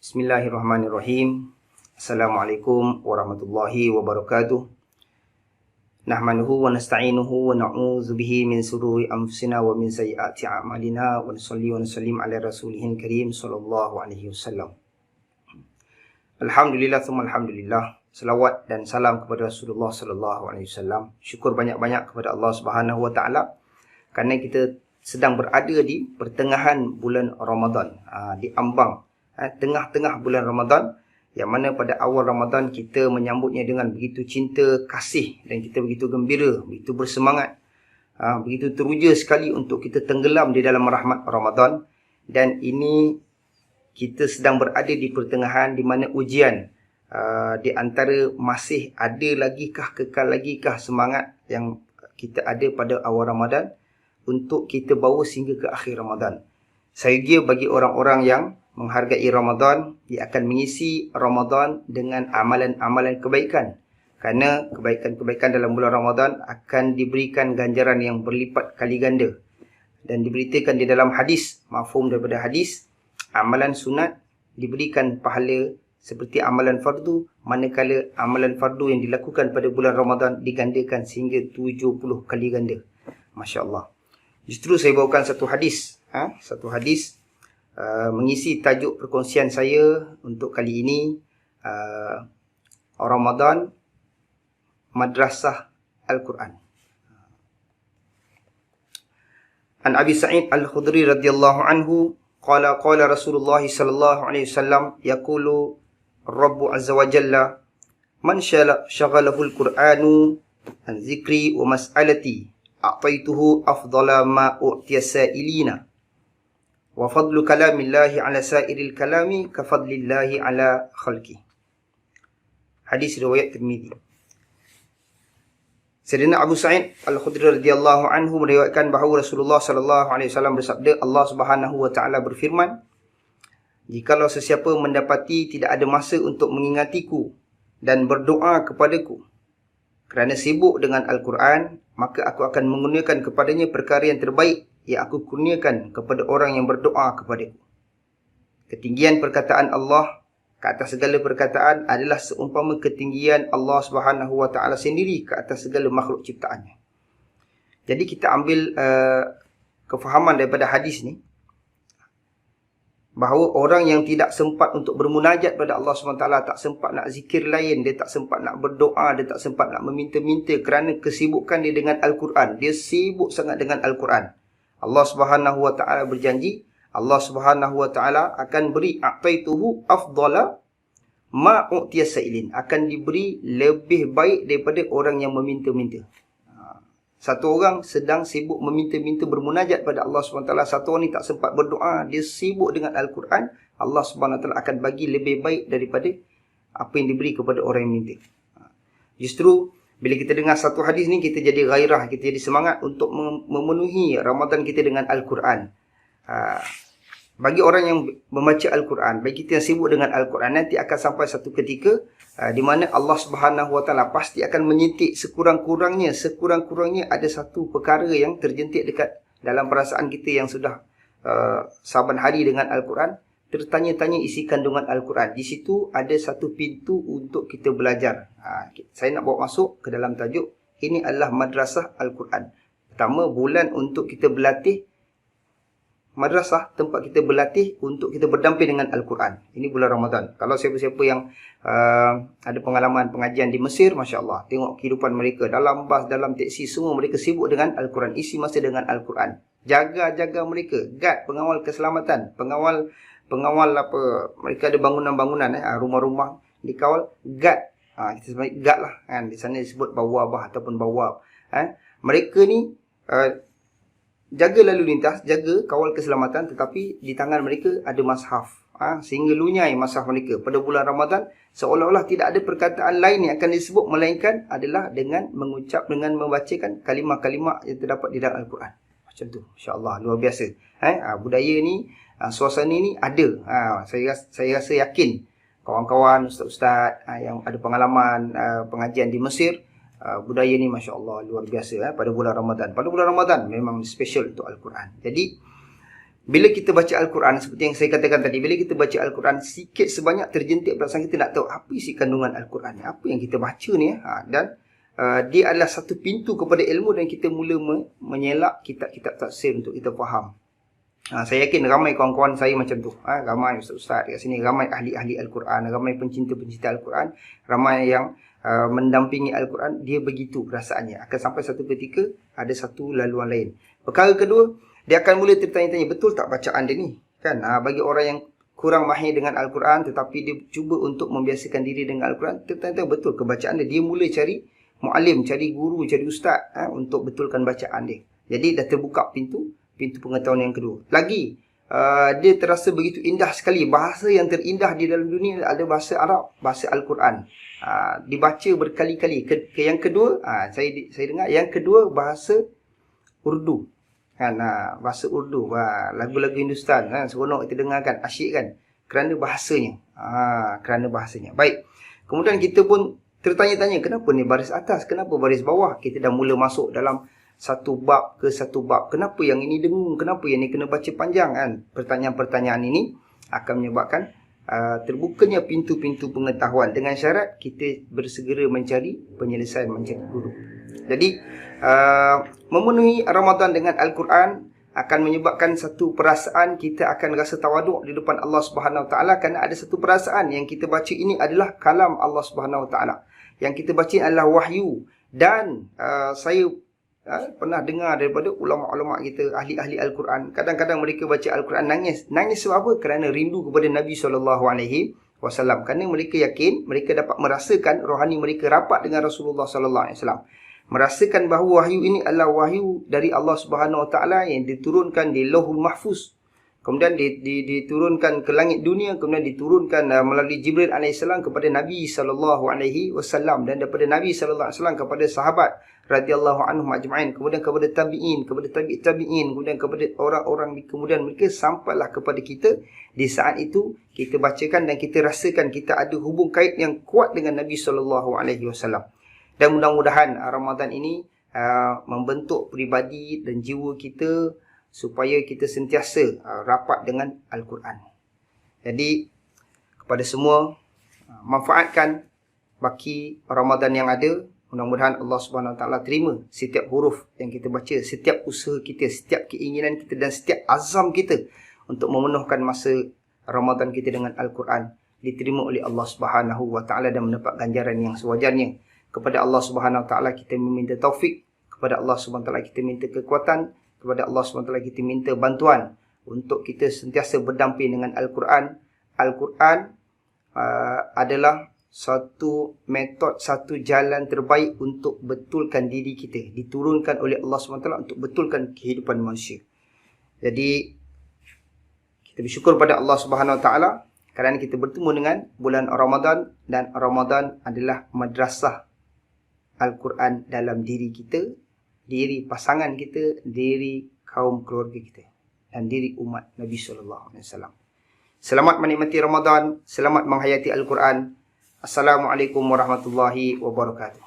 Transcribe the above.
Bismillahirrahmanirrahim. Assalamualaikum warahmatullahi wabarakatuh. Nahmaduhu wa nasta'inuhu wa na'udzu bihi min sururi anfusina wa min sayyiati a'malina wa nusalli wa nusallim ala rasulihil karim sallallahu alaihi wasallam. Alhamdulillah thumma alhamdulillah. Selawat dan salam kepada Rasulullah sallallahu alaihi wasallam. Syukur banyak-banyak kepada Allah Subhanahu wa taala kerana kita sedang berada di pertengahan bulan Ramadan, di ambang tengah-tengah bulan Ramadan, yang mana pada awal Ramadan kita menyambutnya dengan begitu cinta, kasih, dan kita begitu gembira, begitu bersemangat, begitu teruja sekali untuk kita tenggelam di dalam rahmat Ramadan. Dan ini kita sedang berada di pertengahan di mana ujian di antara masih ada lagikah, kekal lagikah semangat yang kita ada pada awal Ramadan untuk kita bawa sehingga ke akhir Ramadan. Saya kira bagi orang-orang yang menghargai Ramadan, dia akan mengisi Ramadan dengan amalan-amalan kebaikan. Kerana kebaikan-kebaikan dalam bulan Ramadan akan diberikan ganjaran yang berlipat kali ganda. Dan diberitakan di dalam hadis, mafhum daripada hadis, amalan sunat diberikan pahala seperti amalan fardu, manakala amalan fardu yang dilakukan pada bulan Ramadan digandakan sehingga 70 kali ganda. Masya Allah. Justru saya bawakan satu hadis, mengisi tajuk perkongsian saya untuk kali ini, Ramadan Madrasah Al-Quran. An Abi Sa'id Al-Khudri radhiyallahu anhu qala Rasulullah sallallahu alaihi wasallam yaqulu Rabbu azza wa jalla man syaghalahu al-Qur'anu an zikri wa mas'alati a'taituhu afdala ma u'tiya sa'ilina wa fadlu kalamillahi ala sa'iril kalami ka fadlillahi ala khalqi. Hadis riwayat Tirmizi. Sayyidina Abu Sa'id Al-Khudri radhiyallahu anhu meriwayatkan bahawa Rasulullah sallallahu alaihi wasallam bersabda, Allah Subhanahu wa taala berfirman, jikalau sesiapa mendapati tidak ada masa untuk mengingatiku dan berdoa kepadaku kerana sibuk dengan Al-Quran, maka aku akan mengurniakan kepadanya perkara yang terbaik yang aku kurniakan kepada orang yang berdoa kepadaku. Ketinggian perkataan Allah ke atas segala perkataan adalah seumpama ketinggian Allah Subhanahu wa taala sendiri ke atas segala makhluk ciptaannya. Jadi kita ambil kefahaman daripada hadis ni, bahawa orang yang tidak sempat untuk bermunajat pada Allah SWT, tak sempat nak zikir lain, dia tak sempat nak berdoa, dia tak sempat nak meminta-minta kerana kesibukan dia dengan Al-Quran. Dia sibuk sangat dengan Al-Quran. Allah Subhanahu wa taala berjanji, Allah Subhanahu wa taala akan beri a'taituhu afdala ma u'tiya sa'ilin, akan diberi lebih baik daripada orang yang meminta-minta. Satu orang sedang sibuk meminta-minta bermunajat pada Allah SWT, satu orang ni tak sempat berdoa, dia sibuk dengan Al-Quran, Allah SWT akan bagi lebih baik daripada apa yang diberi kepada orang yang minta. Justru bila kita dengar satu hadis ni, kita jadi gairah, kita jadi semangat untuk memenuhi Ramadan kita dengan Al-Quran. Bagi orang yang membaca Al-Quran, bagi kita yang sibuk dengan Al-Quran, nanti akan sampai satu ketika di mana Allah Subhanahu wa taala pasti akan menyentik sekurang-kurangnya ada satu perkara yang terjentik dekat dalam perasaan kita yang sudah saban hari dengan Al-Quran, tertanya-tanya isi kandungan Al-Quran. Di situ ada satu pintu untuk kita belajar. Saya nak bawa masuk ke dalam tajuk, ini adalah Madrasah Al-Quran. Pertama, bulan untuk kita berlatih, madrasah, tempat kita berlatih untuk kita berdamping dengan Al-Quran. Ini bulan Ramadan. Kalau siapa-siapa yang ada pengalaman pengajian di Mesir, Masya Allah, tengok kehidupan mereka dalam bas, dalam teksi, semua mereka sibuk dengan Al-Quran, isi masa dengan Al-Quran. Jaga mereka, guard, pengawal keselamatan, pengawal apa, mereka ada bangunan-bangunan, rumah-rumah dikawal, guard. Kita sebut guard lah, kan? Di sana disebut bawabah ataupun bawab. Mereka ni jaga lalu lintas, jaga kawal keselamatan, tetapi di tangan mereka ada mashaf, sehingga lunyai mashaf mereka. Pada bulan Ramadan, seolah-olah tidak ada perkataan lain yang akan disebut melainkan adalah dengan mengucap, dengan membacakan kalimah-kalimah yang terdapat di dalam Al-Quran. Macam tu, insya-Allah, luar biasa. Budaya ni, suasana ni ada. Saya rasa yakin kawan-kawan, ustaz-ustaz yang ada pengalaman pengajian di Mesir, budaya ni Masya Allah luar biasa pada bulan Ramadan. Pada bulan Ramadan memang special untuk Al-Quran. Jadi Bila kita baca Al-Quran, seperti yang saya katakan tadi, bila kita baca Al-Quran, sikit sebanyak terjentik perasaan kita nak tahu apa isi kandungan Al-Quran ni, apa yang kita baca ni. Dan dia adalah satu pintu kepada ilmu, dan kita mula menyelak kitab-kitab tafsir untuk kita faham. Saya yakin ramai kawan-kawan saya macam tu. Ramai ustaz-ustaz kat sini, ramai ahli-ahli Al-Quran, ramai pencinta-pencinta Al-Quran, ramai yang mendampingi Al-Quran. Dia begitu perasaannya. Akan sampai satu ketika ada satu laluan lain. Perkara kedua, dia akan mula tertanya-tanya, betul tak bacaan dia ni? Kan? Bagi orang yang kurang mahir dengan Al-Quran, tetapi dia cuba untuk membiasakan diri dengan Al-Quran, tertanya-tanya betul kebacaan dia. Dia mula cari mu'alim, cari guru, cari ustaz untuk betulkan bacaan dia. Jadi dah terbuka pintu pengetahuan yang kedua. Lagi, dia terasa begitu indah sekali. Bahasa yang terindah di dalam dunia ada bahasa Arab, bahasa Al-Quran. Dibaca berkali-kali. Yang kedua, saya dengar, yang kedua bahasa Urdu. Kan, bahasa Urdu, lagu-lagu Hindustan, seronok kita dengarkan, asyik kan, kerana bahasanya. Baik, kemudian kita pun tertanya-tanya, kenapa ni baris atas, kenapa baris bawah? Kita dah mula masuk dalam satu bab ke satu bab. Kenapa yang ini dengung, kenapa yang ini kena baca panjang kan? Pertanyaan-pertanyaan ini akan menyebabkan terbukanya pintu-pintu pengetahuan, dengan syarat kita bersegera mencari penyelesaian, mencari guru. Jadi memenuhi Ramadan dengan Al-Quran akan menyebabkan satu perasaan kita akan rasa tawaduk di depan Allah Subhanahu Wa Taala, kerana ada satu perasaan yang kita baca ini adalah kalam Allah Subhanahu Wa Taala. Yang kita baca adalah wahyu. Dan saya pernah dengar daripada ulama-ulama kita, ahli-ahli Al-Quran, kadang-kadang mereka baca Al-Quran nangis. Nangis sebab apa? Kerana rindu kepada Nabi SAW. Kerana mereka yakin, mereka dapat merasakan rohani mereka rapat dengan Rasulullah SAW. Merasakan bahawa wahyu ini adalah wahyu dari Allah Subhanahu Wa Taala yang diturunkan di Lauhul Mahfuz. Kemudian diturunkan ke langit dunia, kemudian diturunkan melalui Jibril AS kepada Nabi SAW, dan daripada Nabi SAW kepada sahabat radhiyallahu anhum ajma'in, kemudian kepada tabi'in, kepada tabi'in, kemudian kepada orang-orang kemudian mereka, sampailah kepada kita. Di saat itu kita bacakan dan kita rasakan kita ada hubung kait yang kuat dengan Nabi SAW. Dan mudah-mudahan Ramadan ini membentuk peribadi dan jiwa kita supaya kita sentiasa rapat dengan Al-Quran. Jadi kepada semua, manfaatkan baki Ramadan yang ada. Mudah-mudahan Allah Subhanahu Wa Taala terima setiap huruf yang kita baca, setiap usaha kita, setiap keinginan kita dan setiap azam kita untuk memenuhkan masa Ramadan kita dengan Al-Quran diterima oleh Allah Subhanahu Wa Taala dan mendapat ganjaran yang sewajarnya. Kepada Allah Subhanahu Wa Taala kita meminta taufik, kepada Allah Subhanahu Wa Taala kita minta kekuatan, kepada Allah Subhanahu Wa Taala kita minta bantuan untuk kita sentiasa berdamping dengan Al-Quran. Al-Quran adalah satu metod, satu jalan terbaik untuk betulkan diri kita. Diturunkan oleh Allah SWT untuk betulkan kehidupan manusia. Jadi kita bersyukur pada Allah Subhanahu Wa Taala kerana kita bertemu dengan bulan Ramadan, dan Ramadan adalah madrasah Al-Quran dalam diri kita, diri pasangan kita, diri kaum keluarga kita, dan diri umat Nabi SAW. Selamat menikmati Ramadan, selamat menghayati Al-Quran. Assalamualaikum warahmatullahi wabarakatuh.